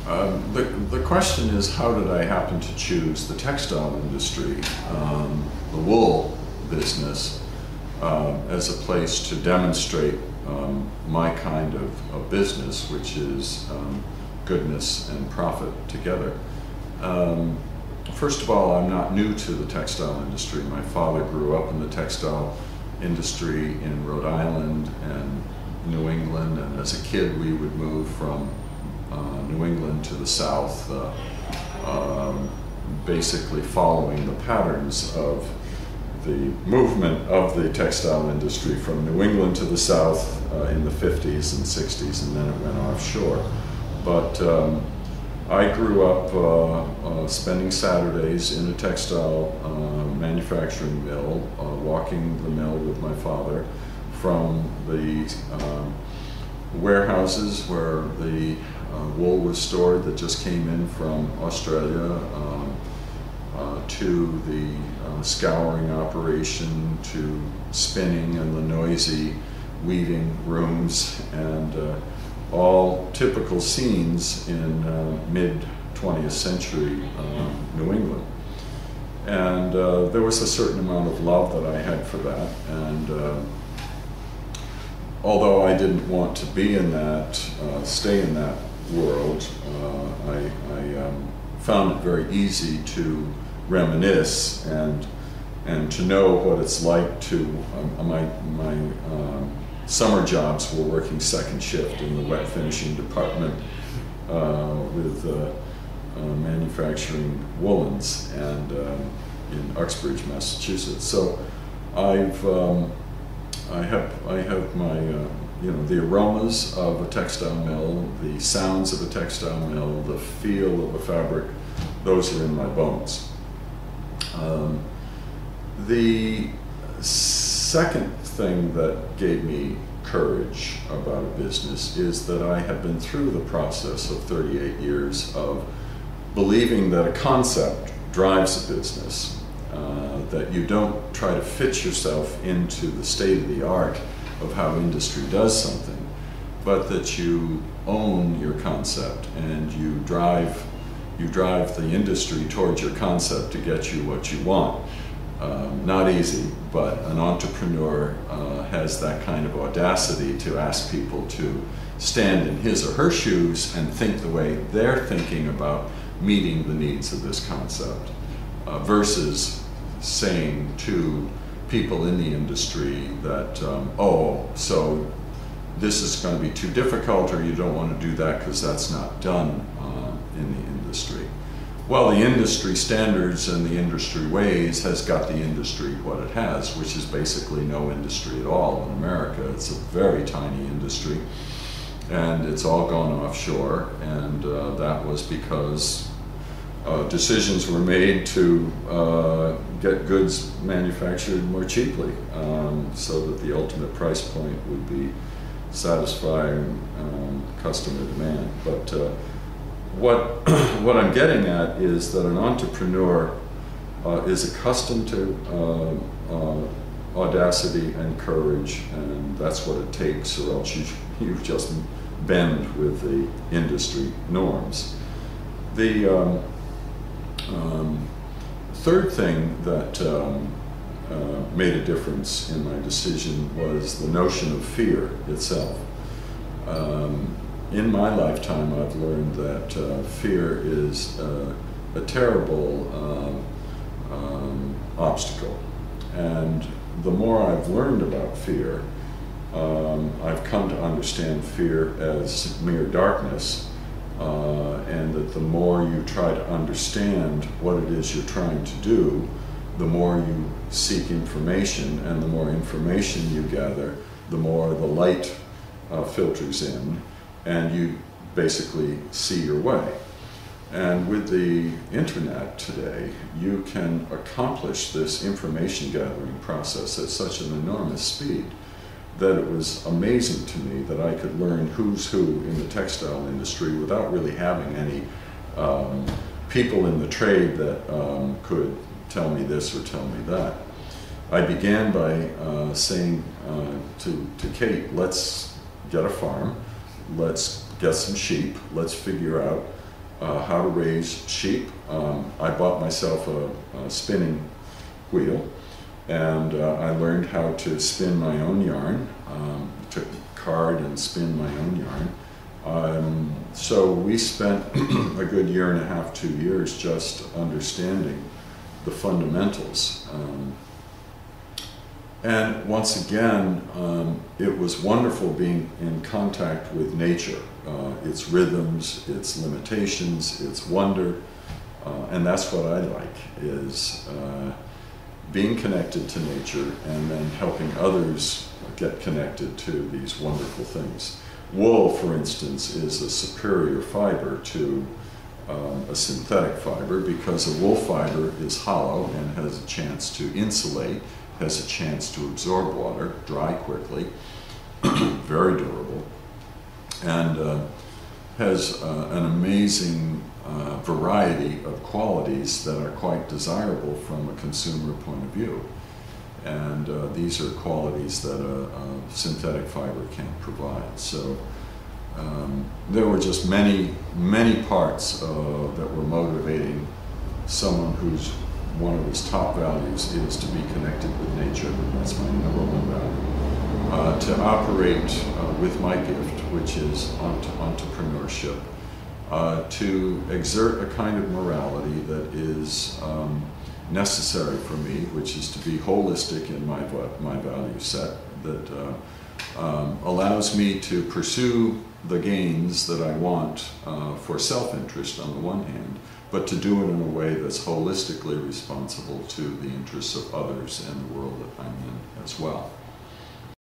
The question is, how did I happen to choose the textile industry, the wool business, as a place to demonstrate my kind of business, which is goodness and profit together. First of all, I'm not new to the textile industry. My father grew up in the textile industry in Rhode Island and New England, and as a kid we would move from New England to the South, basically following the patterns of the movement of the textile industry from New England to the South in the 50s and 60s, and then it went offshore. But I grew up spending Saturdays in a textile manufacturing mill, walking the mill with my father from the warehouses where the wool was stored that just came in from Australia, to the scouring operation, to spinning and the noisy weaving rooms, and all typical scenes in mid-20th century New England. And there was a certain amount of love that I had for that, and although I didn't want to be in that, stay in that world, I found it very easy to reminisce and to know what it's like to, my summer jobs were working second shift in the wet finishing department with manufacturing woolens and in Uxbridge, Massachusetts. So I have my, the aromas of a textile mill, the sounds of a textile mill, the feel of a fabric, those are in my bones. The second thing that gave me courage about a business is that I have been through the process of 38 years of believing that a concept drives a business, that you don't try to fit yourself into the state of the art of how industry does something, but that you own your concept and you drive the industry towards your concept to get you what you want. Not easy, but an entrepreneur has that kind of audacity to ask people to stand in his or her shoes and think the way they're thinking about meeting the needs of this concept, versus saying to people in the industry that, oh, so this is going to be too difficult, or you don't want to do that because that's not done in the industry. Well, the industry standards and the industry ways has got the industry what it has, which is basically no industry at all in America. It's a very tiny industry, and it's all gone offshore, and that was because decisions were made to get goods manufactured more cheaply, so that the ultimate price point would be satisfying customer demand. But what I'm getting at is that an entrepreneur is accustomed to audacity and courage, and that's what it takes, or else you just bend with the industry norms. The third thing that made a difference in my decision was the notion of fear itself. In my lifetime, I've learned that fear is a terrible obstacle. And the more I've learned about fear, I've come to understand fear as mere darkness, and that the more you try to understand what it is you're trying to do, the more you seek information, and the more information you gather, the more the light filters in, and you basically see your way. And with the internet today, you can accomplish this information gathering process at such an enormous speed that it was amazing to me that I could learn who's who in the textile industry without really having any people in the trade that could tell me this or tell me that. I began by saying to Kate, let's get a farm, let's get some sheep, let's figure out how to raise sheep. I bought myself a spinning wheel, and I learned how to spin my own yarn, to card and spin my own yarn. So we spent a good year and a half, 2 years, just understanding the fundamentals. And once again, it was wonderful being in contact with nature, its rhythms, its limitations, its wonder, and that's what I like, is being connected to nature and then helping others get connected to these wonderful things. Wool, for instance, is a superior fiber to a synthetic fiber, because a wool fiber is hollow and has a chance to insulate, has a chance to absorb water, dry quickly, very durable, and has an amazing variety of qualities that are quite desirable from a consumer point of view. And these are qualities that a synthetic fiber can't provide. So there were just many, many parts that were motivating someone whose one of his top values is to be connected with nature. That's my number one value. To operate with my gift, which is entrepreneurship, to exert a kind of morality that is necessary for me, which is to be holistic in my value set, that allows me to pursue the gains that I want for self-interest on the one hand, but to do it in a way that's holistically responsible to the interests of others and the world that I'm in as well.